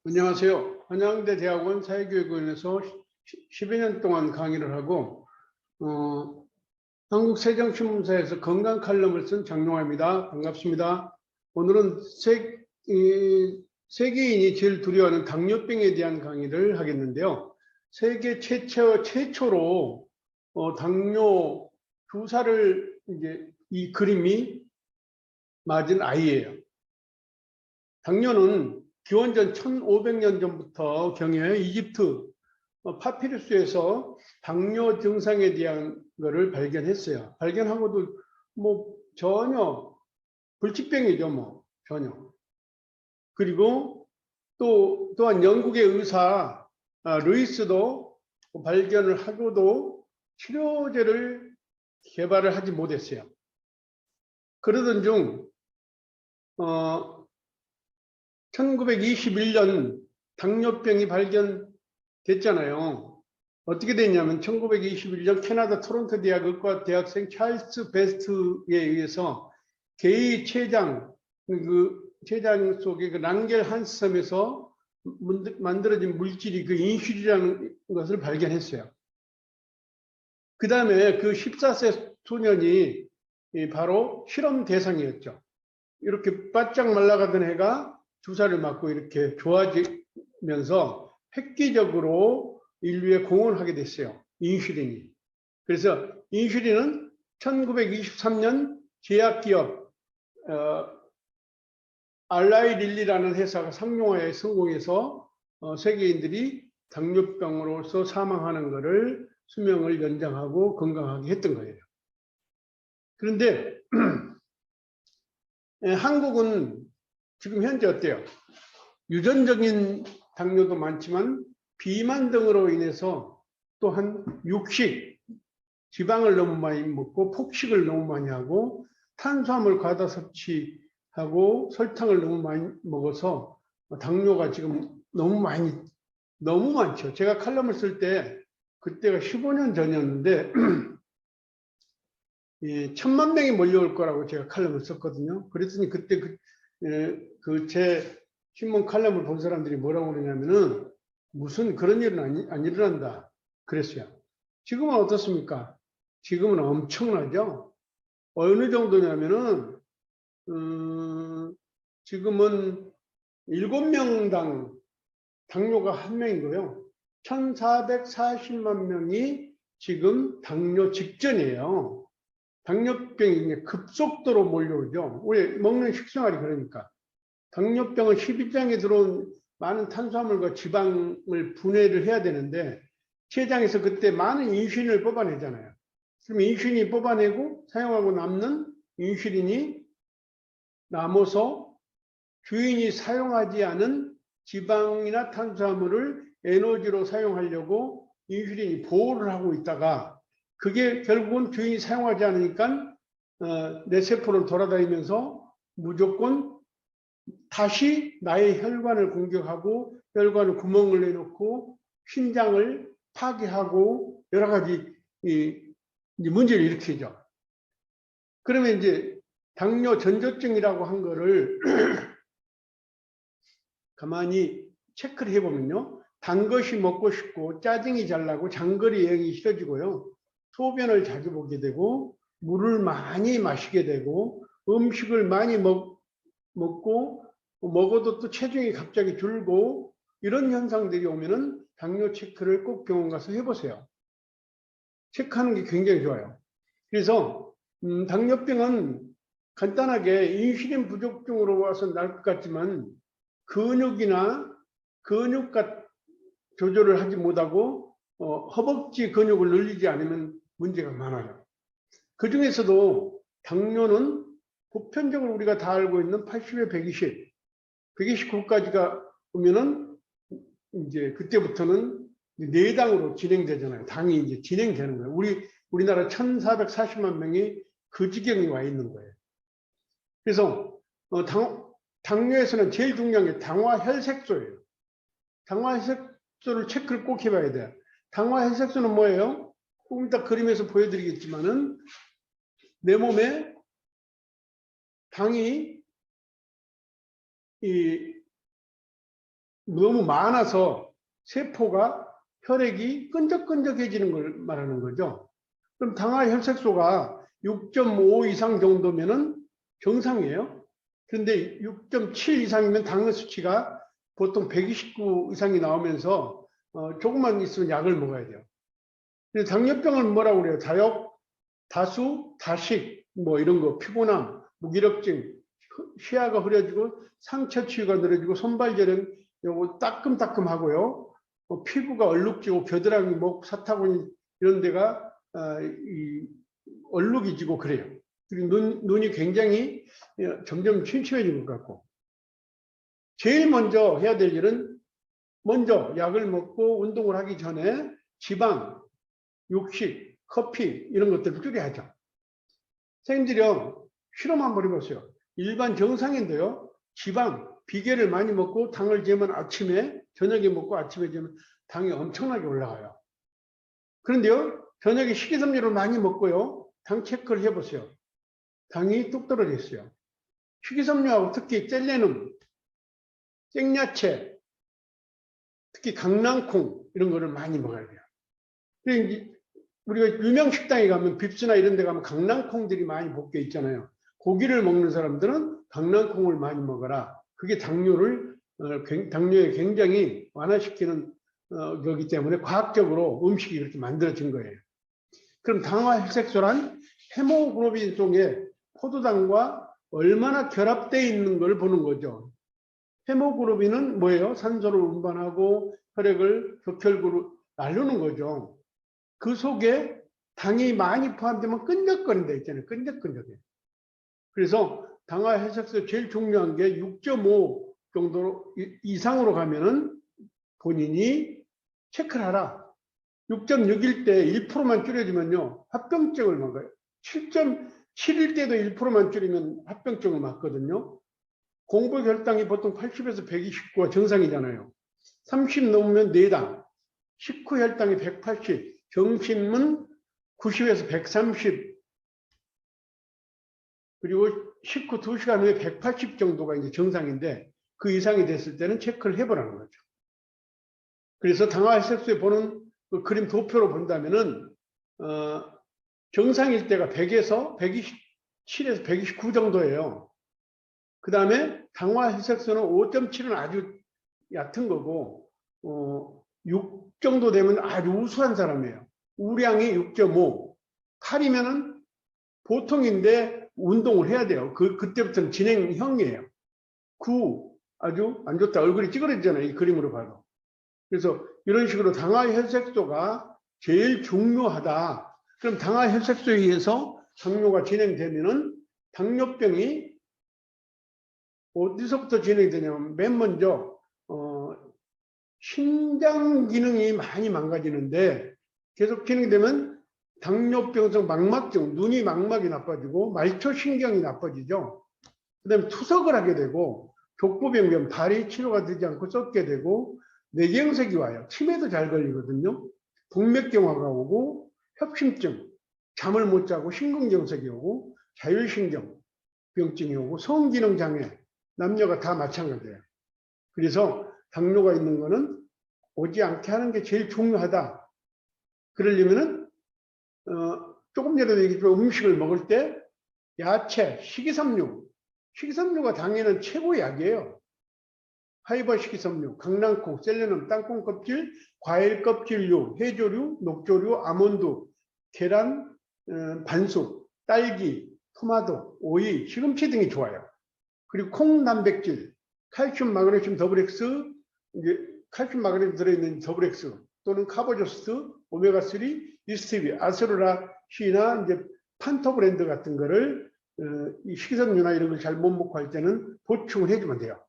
안녕하세요. 한양대 대학원 사회교육원에서 10여 년 동안 강의를 하고 한국세종신문사에서 건강 칼럼을 쓴 장용화입니다. 반갑습니다. 오늘은 세계인이 제일 두려워하는 당뇨병에 대한 강의를 하겠는데요. 세계 최초로 당뇨 주사를 이제 이 그림이 맞은 아이예요. 당뇨는 기원전 1500년 전부터 경에 이집트 파피루스에서 당뇨 증상에 대한 것을 발견했어요. 발견하고도 뭐 전혀 불치병이죠, 뭐 전혀. 그리고 또한 영국의 의사 루이스도 발견을 하고도 치료제를 개발을 하지 못했어요. 그러던 중 1921년 당뇨병이 발견됐잖아요. 어떻게 됐냐면 1921년 캐나다 토론토 대학 의과 대학생 찰스 베스트에 의해서 개의 췌장 속에 그 랑겔 한스섬에서 만들어진 물질이 그 인슐린이라는 것을 발견했어요. 그 다음에 그 14세 소년이 바로 실험 대상이었죠. 이렇게 바짝 말라가던 애가 주사를 맞고 이렇게 좋아지면서 획기적으로 인류에 공헌하게 됐어요. 인슐린이. 그래서 인슐린은 1923년 제약기업 알라이 릴리라는 회사가 상용화에 성공해서 세계인들이 당뇨병으로서 사망하는 것을 수명을 연장하고 건강하게 했던 거예요. 그런데 한국은 지금 현재 어때요? 유전적인 당뇨도 많지만 비만 등으로 인해서 또한 육식, 지방을 너무 많이 먹고 폭식을 너무 많이 하고 탄수화물 과다 섭취하고 설탕을 너무 많이 먹어서 당뇨가 지금 너무 많죠. 제가 칼럼을 쓸 때 그때가 15년 전이었는데 1000만 명이 몰려올 거라고 제가 칼럼을 썼거든요. 그랬더니 그때 제 신문 칼럼을 본 사람들이 뭐라고 그러냐면은 무슨 그런 일은 안 일어난다 그랬어요. 지금은 어떻습니까? 지금은 엄청나죠. 어느 정도냐면은 지금은 7명당 당뇨가 1명인 거예요. 1440만 명이 지금 당뇨 직전이에요. 당뇨병이 급속도로 몰려오죠. 우리 먹는 식생활이 그러니까. 당뇨병은 12장에 들어온 많은 탄수화물과 지방을 분해를 해야 되는데 췌장에서 그때 많은 인슐린을 뽑아내잖아요. 그럼 인슐린이 뽑아내고 사용하고 남는 인슐린이 남아서 주인이 사용하지 않은 지방이나 탄수화물을 에너지로 사용하려고 인슐린이 보호를 하고 있다가 그게 결국은 주인이 사용하지 않으니까 내 세포를 돌아다니면서 무조건 다시 나의 혈관을 공격하고 혈관을 구멍을 내놓고 신장을 파괴하고 여러 가지 문제를 일으키죠. 그러면 이제 당뇨 전조증이라고 한 거를 가만히 체크를 해보면요. 단 것이 먹고 싶고 짜증이 잘 나고 장거리 여행이 싫어지고요. 소변을 자주 보게 되고 물을 많이 마시게 되고 음식을 많이 먹고 먹어도 또 체중이 갑자기 줄고 이런 현상들이 오면은 당뇨 체크를 꼭 병원 가서 해보세요. 체크하는 게 굉장히 좋아요. 그래서 당뇨병은 간단하게 인슐린 부족증으로 와서 날 것 같지만 근육이나 근육 조절을 하지 못하고 허벅지 근육을 늘리지 않으면 문제가 많아요. 그 중에서도 당뇨는 보편적으로 우리가 다 알고 있는 80에 120, 129까지가 오면은 이제 그때부터는 내당으로 진행되잖아요. 당이 이제 진행되는 거예요. 우리나라 1440만 명이 그 지경에 와 있는 거예요. 그래서 당뇨에서는 제일 중요한 게 당화혈색소예요. 당화혈색소를 체크를 꼭 해봐야 돼요. 당화혈색소는 뭐예요? 조금 이따 그림에서 보여드리겠지만은 내 몸에 당이 너무 많아서 세포가 혈액이 끈적끈적해지는 걸 말하는 거죠. 그럼 당화 혈색소가 6.5 이상 정도면은 정상이에요. 그런데 6.7 이상이면 당의 수치가 보통 129 이상이 나오면서 조금만 있으면 약을 먹어야 돼요. 근데 당뇨병은 뭐라고 그래요? 다역, 다수, 다식, 뭐 이런 거, 피곤함, 무기력증, 시야가 흐려지고 상처 치유가 늘어지고 손발저림, 요거 따끔따끔하고요. 피부가 얼룩지고 겨드랑이, 목, 사타구니 이런 데가 얼룩이 지고 그래요. 그리고 눈이 굉장히 점점 침침해지는 것 같고. 제일 먼저 해야 될 일은 먼저 약을 먹고 운동을 하기 전에 지방, 육식, 커피 이런 것들을 줄여야죠. 선생님들이요, 실험 한번 해보세요. 일반 정상인데요, 지방, 비계를 많이 먹고 당을 재면 아침에, 저녁에 먹고 아침에 재면 당이 엄청나게 올라가요. 그런데요, 저녁에 식이섬유를 많이 먹고요, 당 체크를 해보세요. 당이 뚝 떨어져 있어요. 식이섬유하고 특히 셀레늄, 생야채, 특히 강낭콩 이런 거를 많이 먹어야 돼요. 우리가 유명 식당에 가면 빕스나 이런 데 가면 강낭콩들이 많이 볶여 있잖아요. 고기를 먹는 사람들은 강낭콩을 많이 먹어라. 그게 당뇨에 굉장히 완화시키는 거기 때문에 과학적으로 음식이 그렇게 만들어진 거예요. 그럼 당화 혈색소란 헤모글로빈 속에 포도당과 얼마나 결합되어 있는 걸 보는 거죠. 헤모글로빈은 뭐예요? 산소를 운반하고 혈액을 격혈구로 나누는 거죠. 그 속에 당이 많이 포함되면 끈적거린다 있잖아요. 끈적끈적해. 그래서 당화 혈색소 제일 중요한 게 6.5 정도 이상으로 가면은 본인이 체크를 하라. 6.6일 때 1%만 줄여주면요. 합병증을 막아요. 7.7일 때도 1%만 줄이면 합병증을 막거든요. 공복 혈당이 보통 80에서 129가 정상이잖아요. 30 넘으면 뇌당, 식후 혈당이 180, 정신은 90에서 130, 그리고 식후 2시간 후에 180 정도가 이제 정상인데 그 이상이 됐을 때는 체크를 해보라는 거죠. 그래서 당화 혈색소에 보는 그 그림 도표로 본다면은 정상일 때가 100에서 127에서 129 정도예요. 그 다음에 당화 혈색소는 5.7은 아주 얕은 거고 6 정도 되면 아주 우수한 사람이에요. 우량이 6.5, 8이면은 보통인데 운동을 해야 돼요. 그때부터는 진행형이에요. 9, 아주 안 좋다. 얼굴이 찌그러지잖아요. 이 그림으로 봐도. 그래서 이런 식으로 당화 혈색소가 제일 중요하다. 그럼 당화 혈색소에 의해서 당뇨가 진행되면은 당뇨병이 어디서부터 진행되냐면 맨 먼저 신장 기능이 많이 망가지는데 계속 진행되면 당뇨병성 망막증, 눈이 망막이 나빠지고 말초신경이 나빠지죠. 그 다음에 투석을 하게 되고 족부병변, 발이 치료가 되지 않고 썩게 되고 뇌경색이 와요. 치매도 잘 걸리거든요. 동맥경화가 오고 협심증, 잠을 못 자고 심근경색이 오고 자율신경 병증이 오고 성기능장애, 남녀가 다 마찬가지예요. 그래서 당뇨가 있는 거는 오지 않게 하는 게 제일 중요하다. 그러려면은 조금 전에도 얘기했지만 음식을 먹을 때 야채, 식이섬유가 당에는 최고의 약이에요. 파이버 식이섬유, 강낭콩, 셀레늄, 땅콩 껍질, 과일 껍질류, 해조류, 녹조류, 아몬드, 계란, 반숙, 딸기, 토마토, 오이, 시금치 등이 좋아요. 그리고 콩 단백질, 칼슘, 마그네슘, 더블엑스, 이제 칼슘, 마그네슘 들어있는 더블엑스 또는 카보조스트, 오메가3, 리스티비, 아스로라시나 이제 판토브랜드 같은 거를 이 식이섬유나 이런 걸 잘 못 먹고 할 때는 보충을 해주면 돼요.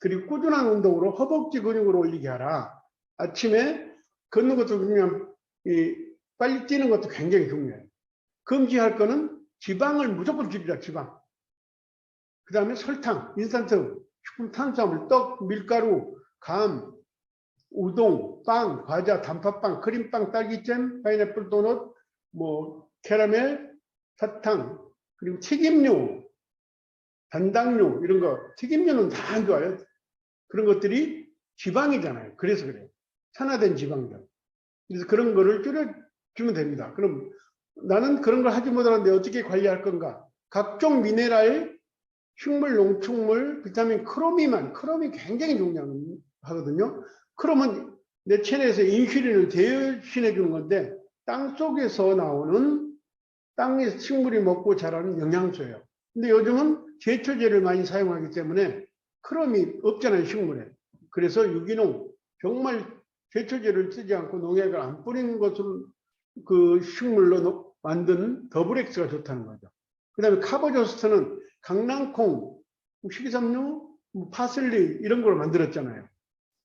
그리고 꾸준한 운동으로 허벅지 근육을 올리게 하라. 아침에 걷는 것도 중요한, 빨리 뛰는 것도 굉장히 중요해요. 금지할 거는 지방을 무조건 줄이자, 지방. 그 다음에 설탕, 인스턴트, 식품 탄수화물, 떡, 밀가루, 감, 우동, 빵, 과자, 단팥빵, 크림빵, 딸기잼, 파인애플 도넛, 뭐 캐러멜, 사탕, 그리고 튀김류, 단당류 이런 거, 튀김류는 다 안 좋아요. 그런 것들이 지방이잖아요. 그래서 그래요. 산화된 지방들. 그래서 그런 거를 줄여주면 됩니다. 그럼 나는 그런 걸 하지 못하는데 어떻게 관리할 건가? 각종 미네랄, 식물, 농축물, 비타민, 크롬이 굉장히 중요하거든요. 크롬은 내 체내에서 인슐린을 대신해 주는 건데 땅 속에서 나오는 땅의 식물이 먹고 자라는 영양소예요. 근데 요즘은 제초제를 많이 사용하기 때문에 크롬이 없잖아요, 식물에. 그래서 유기농, 정말 제초제를 쓰지 않고 농약을 안 뿌리는 것으로 그 식물로 만든 더블엑스가 좋다는 거죠. 그 다음에 카보조스트는 강낭콩, 식이섬유, 파슬리 이런 걸 만들었잖아요.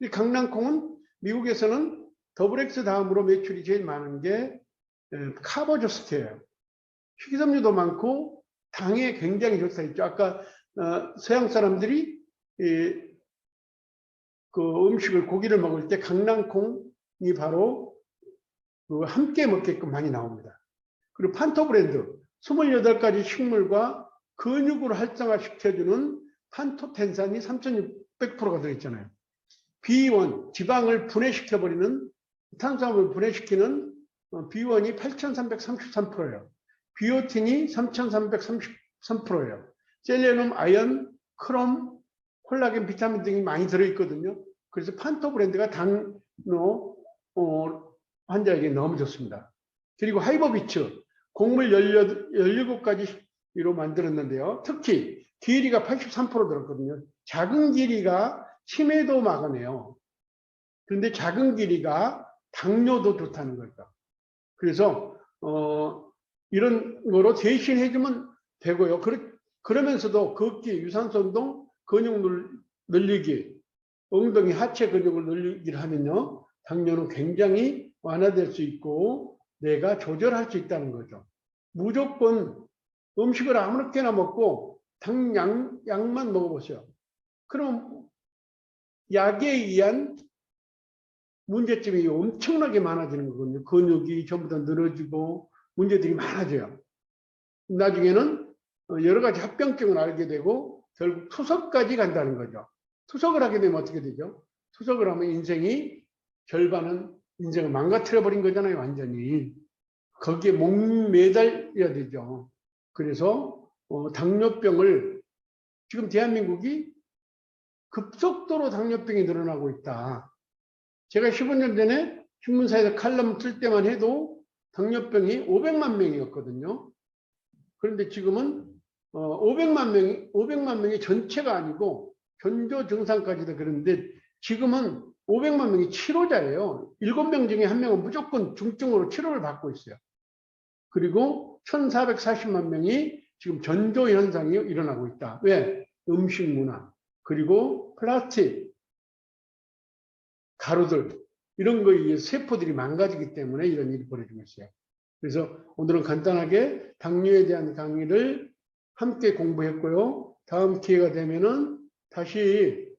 이 강낭콩은 미국에서는 더블엑스 다음으로 매출이 제일 많은 게 카보조스트예요. 식이섬유도 많고 당에 굉장히 좋다 했죠. 아까 서양 사람들이 그 음식을 고기를 먹을 때 강낭콩이 바로 그 함께 먹게끔 많이 나옵니다. 그리고 판토브랜드 28가지 식물과 근육을 활성화시켜주는 판토텐산이 3600%가 들어있잖아요. B1 지방을 분해시켜버리는 탄수화물을 분해시키는 B1이 8333%예요. 비오틴이 3333%예요. 셀레늄, 아연, 크롬, 콜라겐, 비타민 등이 많이 들어있거든요. 그래서 판토브랜드가 당뇨 환자에게 너무 좋습니다. 그리고 하이버비츠 곡물 17가지로 만들었는데요. 특히 기리가 83% 들었거든요. 작은 기리가 치매도 막아내요. 그런데 작은 기리가 당뇨도 좋다는 거죠. 그래서 이런 거로 대신해주면 되고요. 그러면서도 걷기, 유산소 운동, 근육 늘리기, 엉덩이 하체 근육을 늘리기를 하면요. 당뇨는 굉장히 완화될 수 있고 내가 조절할 수 있다는 거죠. 무조건 음식을 아무렇게나 먹고 약만 먹어보세요. 그럼 약에 의한 문제점이 엄청나게 많아지는 거거든요. 근육이 전부 다 늘어지고 문제들이 많아져요. 나중에는 여러 가지 합병증을 알게 되고 결국 투석까지 간다는 거죠. 투석을 하게 되면 어떻게 되죠? 투석을 하면 인생이 절반은 인생을 망가뜨려 버린 거잖아요. 완전히. 거기에 목매달려야 되죠. 그래서 당뇨병을 지금 대한민국이 급속도로 당뇨병이 늘어나고 있다. 제가 15년 전에 신문사에서 칼럼 쓸 때만 해도 당뇨병이 500만 명이었거든요. 그런데 지금은 500만 명이 전체가 아니고 견조 증상까지도 그런데 지금은 500만 명이 치료자예요. 7명 중에 1명은 무조건 중증으로 치료를 받고 있어요. 그리고 1440만 명이 지금 전조 현상이 일어나고 있다. 왜? 음식 문화, 그리고 플라스틱, 가루들 이런 거에 의해 세포들이 망가지기 때문에 이런 일이 벌어지고 있어요. 그래서 오늘은 간단하게 당뇨에 대한 강의를 함께 공부했고요. 다음 기회가 되면은 다시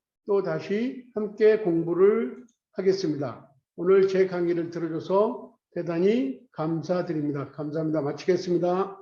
함께 공부를 하겠습니다. 오늘 제 강의를 들어줘서 대단히 감사드립니다. 감사합니다. 마치겠습니다.